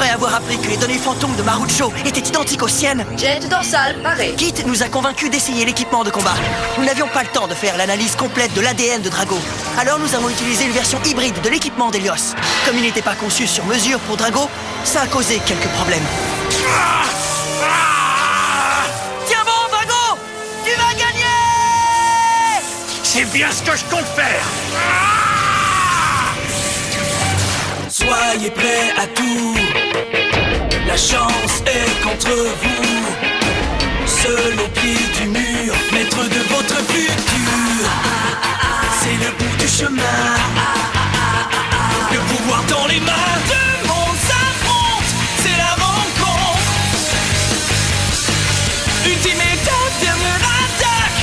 Après avoir appris que les données fantômes de Marucho étaient identiques aux siennes, Jet dorsal, paré. Kit nous a convaincus d'essayer l'équipement de combat. Nous n'avions pas le temps de faire l'analyse complète de l'ADN de Drago. Alors nous avons utilisé une version hybride de l'équipement d'Helios. Comme il n'était pas conçu sur mesure pour Drago, ça a causé quelques problèmes. Tiens bon, Drago! Tu vas gagner! C'est bien ce que je compte faire. Soyez prêts à tout. La chance est contre vous. Seul au pied du mur, maître de votre futur. C'est le bout du chemin. Le pouvoir dans les mains. Deux mondes s'affrontent. C'est la rencontre. Ultime étape, dernière attaque.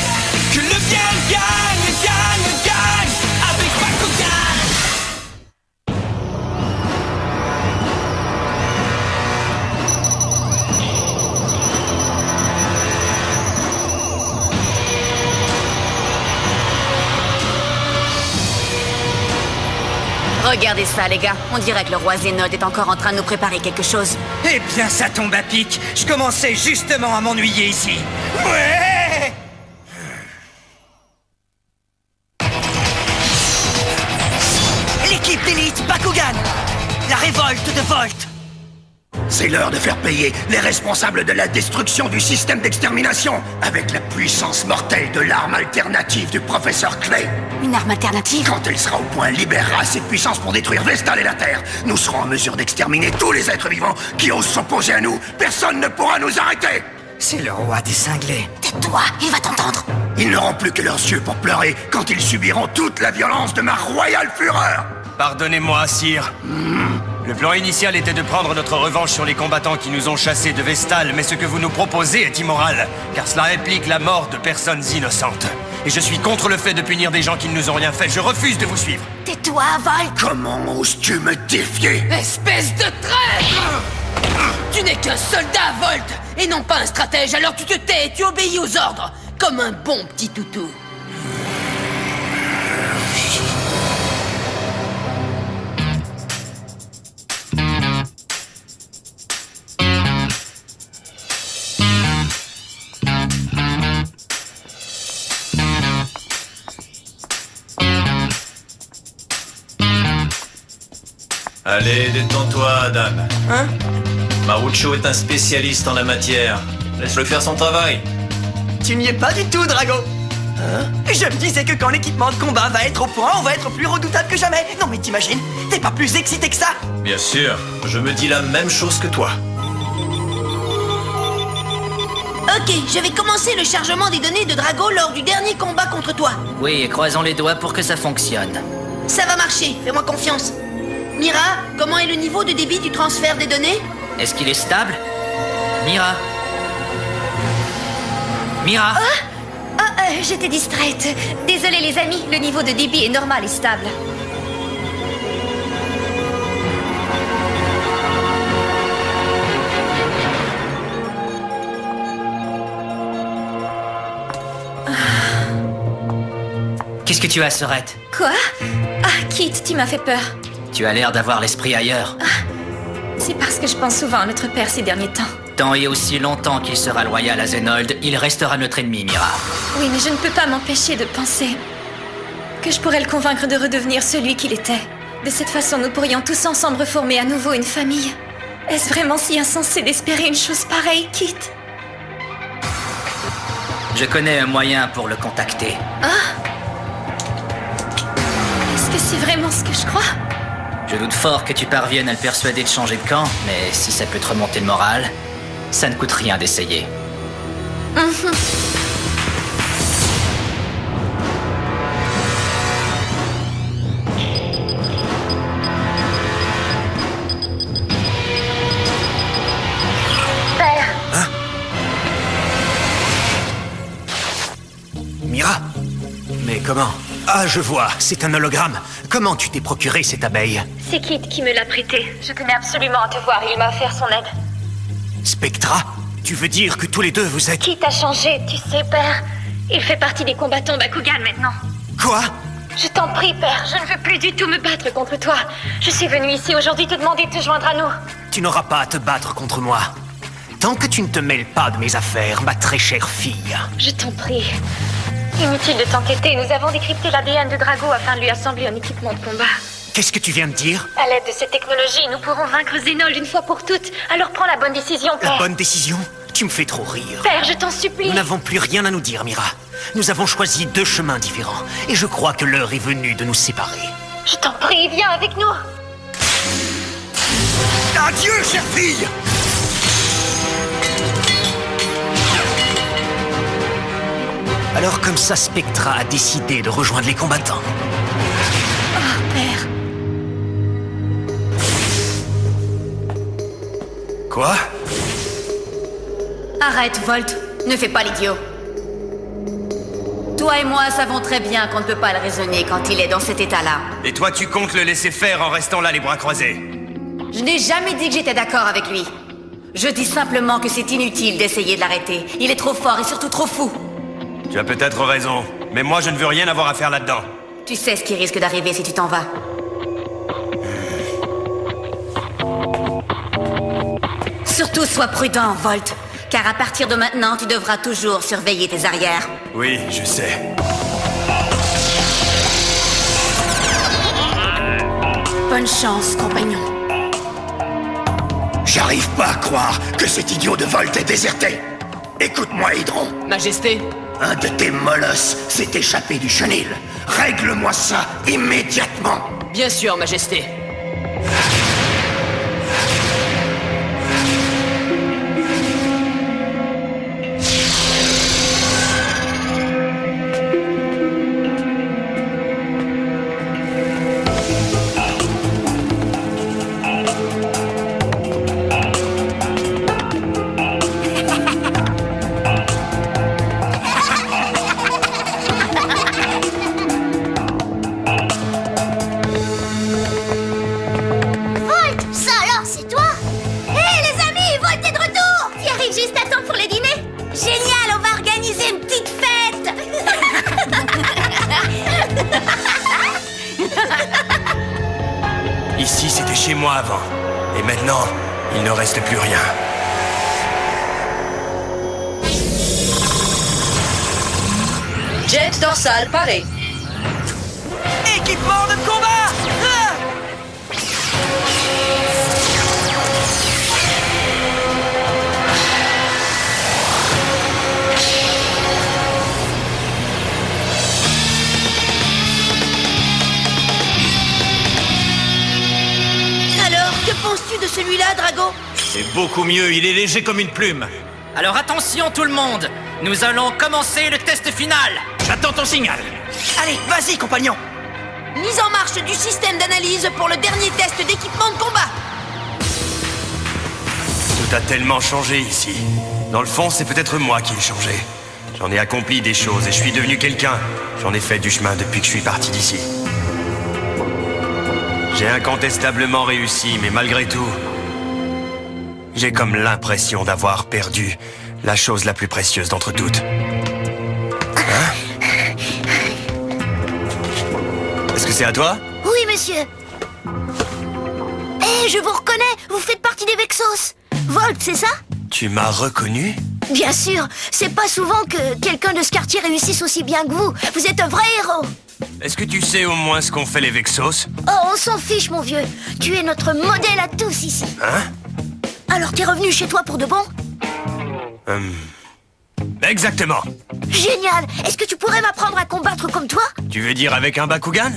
Que le bien gagne, gagne, gagne. Avec Bakugan. Regardez ça, les gars. On dirait que le roi Zénode est encore en train de nous préparer quelque chose. Eh bien, ça tombe à pic. Je commençais justement à m'ennuyer ici. Ouais! L'équipe d'élite Bakugan! La révolte de Volt! C'est l'heure de faire payer les responsables de la destruction du système d'extermination avec la puissance mortelle de l'arme alternative du professeur Clay. Une arme alternative? Quand elle sera au point, elle libérera assez de puissance pour détruire Vestal et la Terre. Nous serons en mesure d'exterminer tous les êtres vivants qui osent s'opposer à nous. Personne ne pourra nous arrêter. C'est le roi des cinglés. Tais-toi, il va t'entendre. Ils n'auront plus que leurs yeux pour pleurer quand ils subiront toute la violence de ma royale fureur. Pardonnez-moi, sire. Le plan initial était de prendre notre revanche sur les combattants qui nous ont chassés de Vestal, mais ce que vous nous proposez est immoral, car cela implique la mort de personnes innocentes. Et je suis contre le fait de punir des gens qui ne nous ont rien fait. Je refuse de vous suivre. Tais-toi, Volt. Comment oses-tu me défier? Espèce de traître! Tu n'es qu'un soldat, Volt, et non pas un stratège, alors tu te tais et tu obéis aux ordres, comme un bon petit toutou. Allez, détends-toi, Adam. Hein? Marucho est un spécialiste en la matière. Laisse-le faire son travail. Tu n'y es pas du tout, Drago! Hein? Je me disais que quand l'équipement de combat va être au point, on va être plus redoutable que jamais. Non mais t'imagines? T'es pas plus excité que ça? Bien sûr, je me dis la même chose que toi. Ok, je vais commencer le chargement des données de Drago lors du dernier combat contre toi. Oui, et croisons les doigts pour que ça fonctionne. Ça va marcher, fais-moi confiance. Mira, comment est le niveau de débit du transfert des données? Est-ce qu'il est stable? Mira? Mira? J'étais distraite. Désolée, les amis, le niveau de débit est normal et stable. Qu'est-ce que tu as, Sorette? Quoi? Ah, Kit, tu m'as fait peur. Tu as l'air d'avoir l'esprit ailleurs. C'est parce que je pense souvent à notre père ces derniers temps. Tant et aussi longtemps qu'il sera loyal à Zénold, il restera notre ennemi, Mira. Oui, mais je ne peux pas m'empêcher de penser que je pourrais le convaincre de redevenir celui qu'il était. De cette façon, nous pourrions tous ensemble reformer à nouveau une famille. Est-ce vraiment si insensé d'espérer une chose pareille, Kit? Je connais un moyen pour le contacter. Est-ce que c'est vraiment ce que je crois? Je doute fort que tu parviennes à le persuader de changer de camp, mais si ça peut te remonter le moral, ça ne coûte rien d'essayer. Père. Hein? Mira? Mais comment? Ah, je vois, c'est un hologramme. Comment tu t'es procuré cette abeille? C'est Kit qui me l'a prêté. Je tenais absolument à te voir et il m'a offert son aide. Spectra? Tu veux dire que tous les deux vous êtes... Kit a changé, tu sais, père. Il fait partie des combattants Bakugan maintenant. Quoi? Je t'en prie, père, je ne veux plus du tout me battre contre toi. Je suis venue ici aujourd'hui te demander de te joindre à nous. tu n'auras pas à te battre contre moi. Tant que tu ne te mêles pas de mes affaires, ma très chère fille. Je t'en prie. Inutile de t'inquiéter, nous avons décrypté l'ADN de Drago afin de lui assembler un équipement de combat. Qu'est-ce que tu viens de dire? À l'aide de cette technologie, nous pourrons vaincre Zénold une fois pour toutes. Alors prends la bonne décision, Père. La bonne décision? Tu me fais trop rire. Père, je t'en supplie. Nous n'avons plus rien à nous dire, Mira. Nous avons choisi 2 chemins différents. Et je crois que l'heure est venue de nous séparer. Je t'en prie, viens avec nous. Adieu, chère fille! Alors comme ça, Spectra a décidé de rejoindre les combattants. Oh, Père. Quoi? Arrête, Volt. Ne fais pas l'idiot. Toi et moi savons très bien qu'on ne peut pas le raisonner quand il est dans cet état-là. Et toi, tu comptes le laisser faire en restant là les bras croisés? Je n'ai jamais dit que j'étais d'accord avec lui. Je dis simplement que c'est inutile d'essayer de l'arrêter. Il est trop fort et surtout trop fou. Tu as peut-être raison, mais moi je ne veux rien avoir à faire là-dedans. Tu sais ce qui risque d'arriver si tu t'en vas. Surtout sois prudent, Volt. Car à partir de maintenant, tu devras toujours surveiller tes arrières. Oui, je sais. Bonne chance, compagnon. J'arrive pas à croire que cet idiot de Volt ait déserté. Écoute-moi, Hydron. Majesté. Un de tes molosses s'est échappé du chenil. Règle-moi ça immédiatement. Bien sûr, Majesté. Ici, c'était chez moi avant. Et maintenant, il ne reste plus rien. Jet dorsal paré. Équipement de combat! Ah! Alors, que penses-tu de celui-là, Drago? C'est beaucoup mieux, il est léger comme une plume. Alors attention tout le monde, nous allons commencer le test final. J'attends ton signal. Allez, vas-y, compagnon! Mise en marche du système d'analyse pour le dernier test d'équipement de combat. Tout a tellement changé ici. Dans le fond, c'est peut-être moi qui ai changé. J'en ai accompli des choses et je suis devenu quelqu'un. J'en ai fait du chemin depuis que je suis parti d'ici. J'ai incontestablement réussi, mais malgré tout, j'ai comme l'impression d'avoir perdu la chose la plus précieuse d'entre toutes. Hein? Est-ce que c'est à toi? Oui, monsieur. Eh, je vous reconnais, vous faites partie des Vexos. Volt, c'est ça? Tu m'as reconnu? Bien sûr, c'est pas souvent que quelqu'un de ce quartier réussisse aussi bien que vous. Vous êtes un vrai héros. Est-ce que tu sais au moins ce qu'ont fait les Vexos? Oh, on s'en fiche, mon vieux. Tu es notre modèle à tous ici. Hein? Alors t'es revenu chez toi pour de bon? Exactement. Génial. Est-ce que tu pourrais m'apprendre à combattre comme toi? Tu veux dire avec un Bakugan?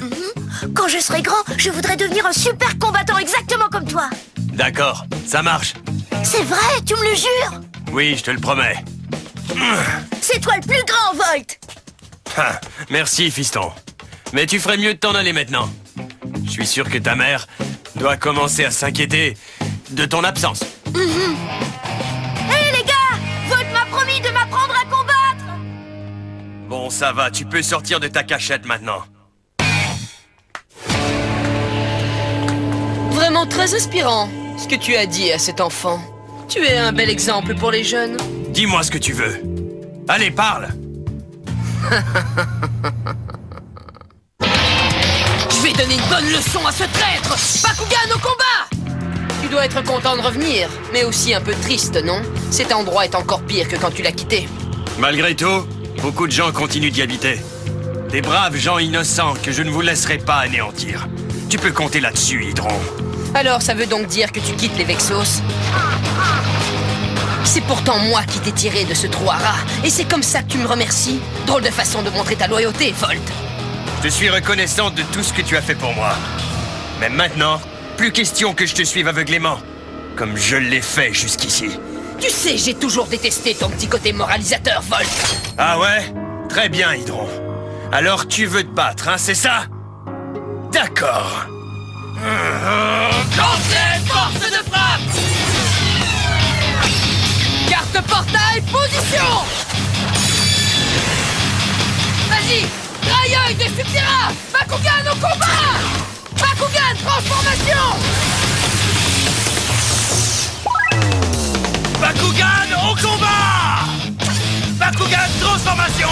Quand je serai grand, je voudrais devenir un super combattant exactement comme toi. D'accord, ça marche. C'est vrai, tu me le jures? Oui, je te le promets. C'est toi le plus grand, Volt. Ah, merci, fiston. Mais tu ferais mieux de t'en aller maintenant. Je suis sûr que ta mère doit commencer à s'inquiéter de ton absence. Hé les gars, Volt m'a promis de m'apprendre à combattre. Bon, ça va, tu peux sortir de ta cachette maintenant. Vraiment très inspirant, ce que tu as dit à cet enfant. Tu es un bel exemple pour les jeunes. Dis-moi ce que tu veux. Allez, parle. Je vais donner une bonne leçon à ce traître. Bakugan au combat! Tu dois être content de revenir, mais aussi un peu triste, non? Cet endroit est encore pire que quand tu l'as quitté. Malgré tout, beaucoup de gens continuent d'y habiter. Des braves gens innocents que je ne vous laisserai pas anéantir. Tu peux compter là-dessus, Hydron. Alors ça veut donc dire que tu quittes les Vexos? C'est pourtant moi qui t'ai tiré de ce trou à rats, et c'est comme ça que tu me remercies? Drôle de façon de montrer ta loyauté, Volt. Je suis reconnaissant de tout ce que tu as fait pour moi. Mais maintenant, plus question que je te suive aveuglément, comme je l'ai fait jusqu'ici. Tu sais, j'ai toujours détesté ton petit côté moralisateur, Volt. Ah ouais? Très bien, Hydron. Alors tu veux te battre, hein, c'est ça? D'accord. Lancez force de frappe! Carte portail, position! Vas-y! Dry-œil de Subterra! Bakugan au combat! Bakugan transformation! Bakugan au combat! Bakugan transformation!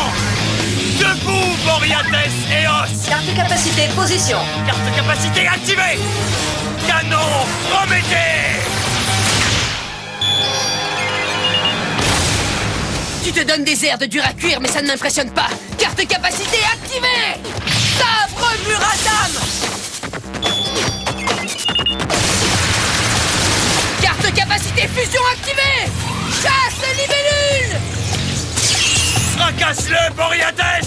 Debout, Boreates Eos! Carte capacité, position. Carte capacité activée! Canon, Prométhée! Tu te donnes des airs de dur à cuire, mais ça ne m'impressionne pas. Carte capacité activée! Sabre Muradam! Carte capacité fusion activée! Chasse libellule! Fracasse-le, Boreates!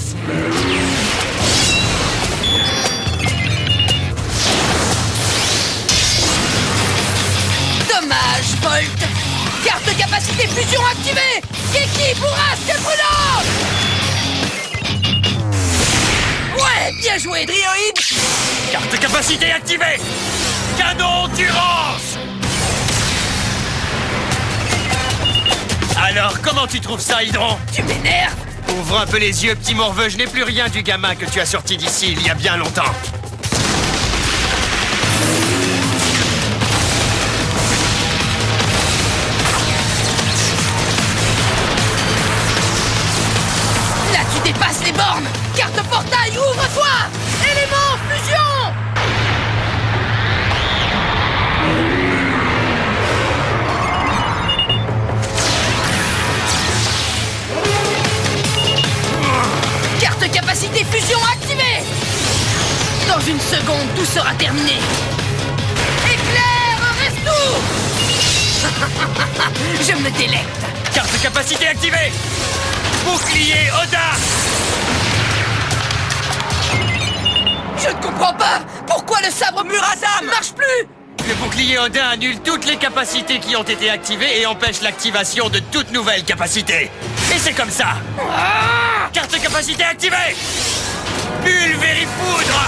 Dommage, Volt! Carte capacité fusion activée! Keki bourrasque brûlante! Ouais, bien joué, Drioïde! Carte capacité activée! Canon Durance! Alors, comment tu trouves ça, Hydron? Tu m'énerves! Ouvre un peu les yeux, petit morveux, je n'ai plus rien du gamin que tu as sorti d'ici il y a bien longtemps. Là, tu dépasses les bornes! Carte portail, ouvre-toi! Élément fusion! Carte capacité fusion activée! Dans une seconde, tout sera terminé. Éclair, reste tout! Je me délecte. Carte capacité activée! Bouclier Oda! Je ne comprends pas! Pourquoi le sabre Muradam marche plus? Le bouclier Odin annule toutes les capacités qui ont été activées et empêche l'activation de toute nouvelle capacité. Et c'est comme ça! Carte capacité activée! Pulvérifoudre!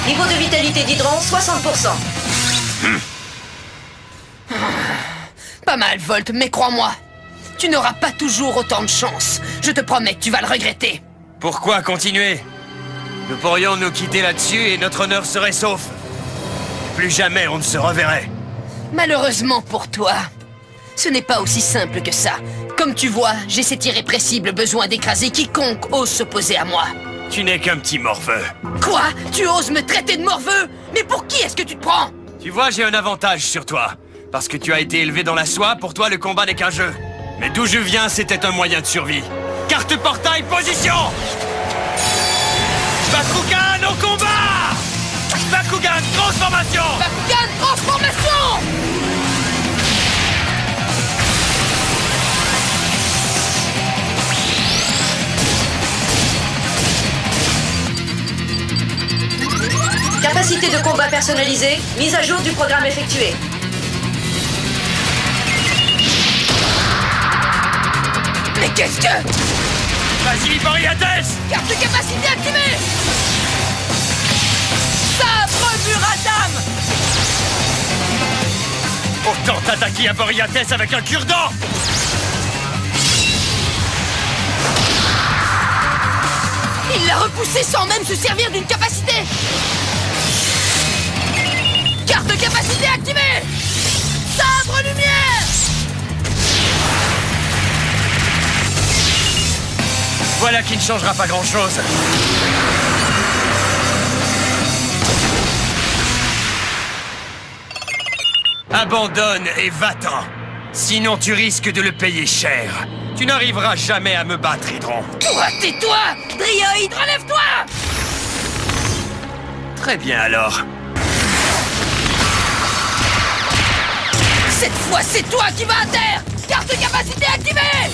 Niveau de vitalité d'Hydron, 60%. Pas mal, Volt, mais crois-moi, tu n'auras pas toujours autant de chance. Je te promets que tu vas le regretter. Pourquoi continuer? Nous pourrions nous quitter là-dessus et notre honneur serait sauf. Plus jamais on ne se reverrait. Malheureusement pour toi, ce n'est pas aussi simple que ça. Comme tu vois, j'ai cet irrépressible besoin d'écraser quiconque ose s'opposer à moi. Tu n'es qu'un petit morveux. Quoi? Tu oses me traiter de morveux? Mais pour qui est-ce que tu te prends? Tu vois, j'ai un avantage sur toi. Parce que tu as été élevé dans la soie, pour toi le combat n'est qu'un jeu. Mais d'où je viens, c'était un moyen de survie. Carte portail, position! Bakugan au combat! Bakugan transformation! Bakugan transformation! Capacité de combat personnalisée, mise à jour du programme effectué. Mais qu'est-ce que... Vas-y, Boreates! Carte de capacité activée! Sabre Muradam! Autant t'attaquer à Boreates avec un cure-dent! Il l'a repoussé sans même se servir d'une capacité! Carte de capacité activée! Sabre lumière! Voilà qui ne changera pas grand-chose. Abandonne et va-t'en. Sinon tu risques de le payer cher. Tu n'arriveras jamais à me battre, Hydron. Toi, tais-toi! Dryoïde, relève-toi! Très bien alors. Cette fois, c'est toi qui vas à terre! Carte de capacité activée!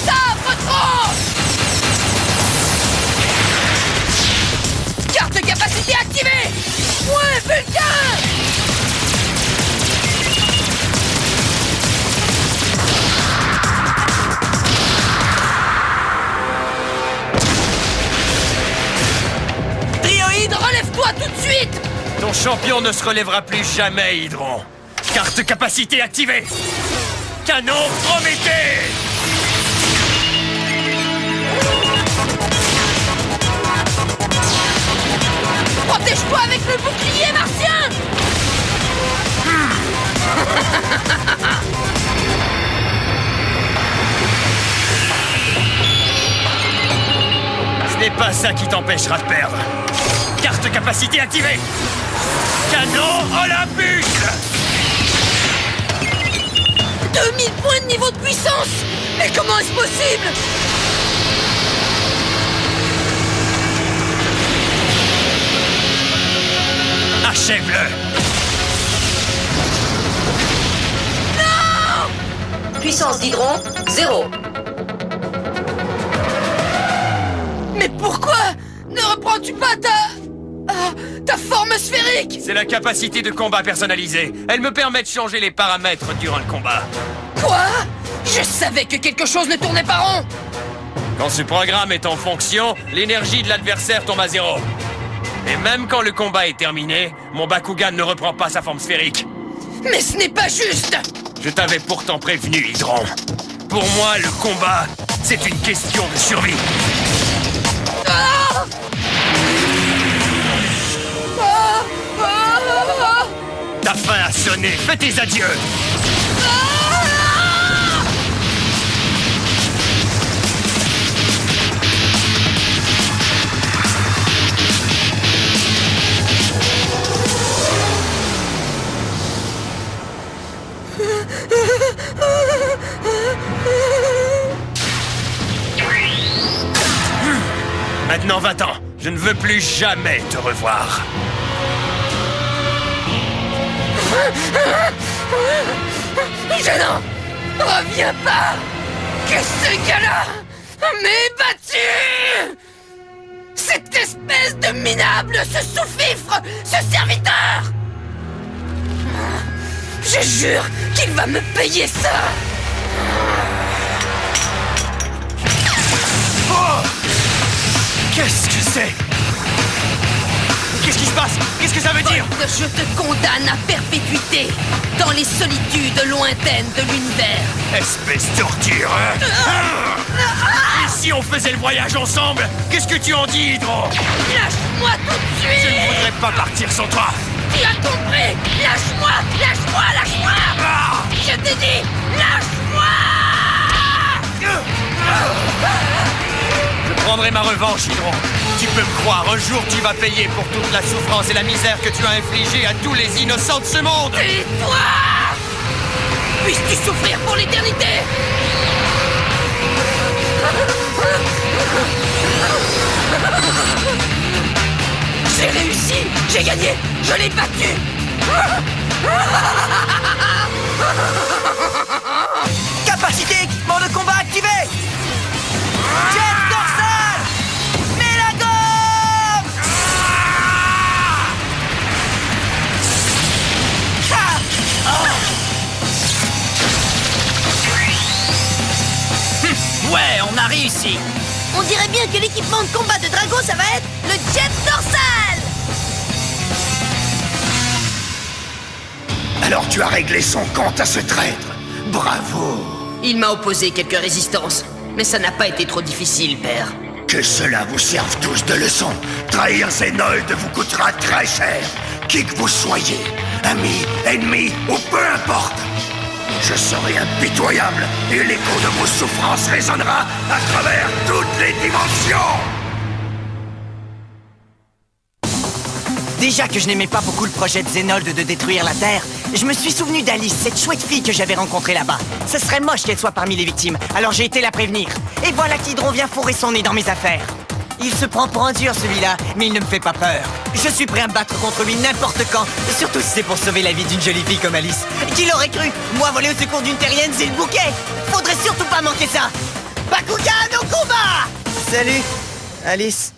Sabre trop! Carte de capacité activée! Ouais, Vulcain! Dryoïde, relève-toi tout de suite! Ton champion ne se relèvera plus jamais, Hydron. Carte capacité activée. Canon Prométhée. Protège-toi avec le bouclier martien! Ce n'est pas ça qui t'empêchera de perdre. Carte capacité activée. Canon Olympus. 2000 points de niveau de puissance! Mais comment est-ce possible? Achève-le. Non! Puissance d'Hydron, 0. Mais pourquoi ne reprends-tu pas ta forme sphérique? C'est la capacité de combat personnalisée. Elle me permet de changer les paramètres durant le combat. Quoi? Je savais que quelque chose ne tournait pas rond! Quand ce programme est en fonction, l'énergie de l'adversaire tombe à 0. Et même quand le combat est terminé, mon Bakugan ne reprend pas sa forme sphérique. Mais ce n'est pas juste! Je t'avais pourtant prévenu, Hydron. Pour moi, le combat, c'est une question de survie. Ah! Ta fin a sonné, fais tes adieux. Maintenant, va-t'en. Je ne veux plus jamais te revoir. Gênant! Reviens pas! Que ce gars-là m'ait battu! Cette espèce de minable, ce sous-fifre, ce serviteur! Je jure qu'il va me payer ça! Oh! Qu'est-ce que c'est? Qu'est-ce qui se passe? Qu'est-ce que ça veut dire? Je te condamne à perpétuité dans les solitudes lointaines de l'univers. Espèce d'ordure, hein? Et si on faisait le voyage ensemble? Qu'est-ce que tu en dis, Hydron? Lâche-moi tout de suite! Je ne voudrais pas partir sans toi. Tu as compris? Lâche-moi! Lâche-moi! Lâche-moi! Ah! Je t'ai dit, lâche-moi! Je prendrai ma revanche, Hydron. Tu peux me croire, un jour tu vas payer pour toute la souffrance et la misère que tu as infligée à tous les innocents de ce monde. Et toi? Puisses-tu souffrir pour l'éternité? J'ai réussi! J'ai gagné! Je l'ai battu! Capacité équipement de combat activé. Jet dorsal. Mélagome. Ouais, on a réussi. On dirait bien que l'équipement de combat de Drago, ça va être le jet dorsal. Alors tu as réglé son compte à ce traître. Bravo. Il m'a opposé quelques résistances, mais ça n'a pas été trop difficile, père. Que cela vous serve tous de leçon. Trahir Zénold vous coûtera très cher. Qui que vous soyez, amis, ennemis ou peu importe. je serai impitoyable et l'écho de vos souffrances résonnera à travers toutes les dimensions. Déjà que je n'aimais pas beaucoup le projet de Zénold de détruire la Terre, je me suis souvenu d'Alice, cette chouette fille que j'avais rencontrée là-bas. Ce serait moche qu'elle soit parmi les victimes, alors j'ai été la prévenir. Et voilà qu'Hydron vient fourrer son nez dans mes affaires. Il se prend pour un dur celui-là, mais il ne me fait pas peur. Je suis prêt à me battre contre lui n'importe quand, surtout si c'est pour sauver la vie d'une jolie fille comme Alice. Qui l'aurait cru? Moi voler au secours d'une terrienne, c'est le bouquet. Faudrait surtout pas manquer ça. Bakugan au combat! Salut, Alice.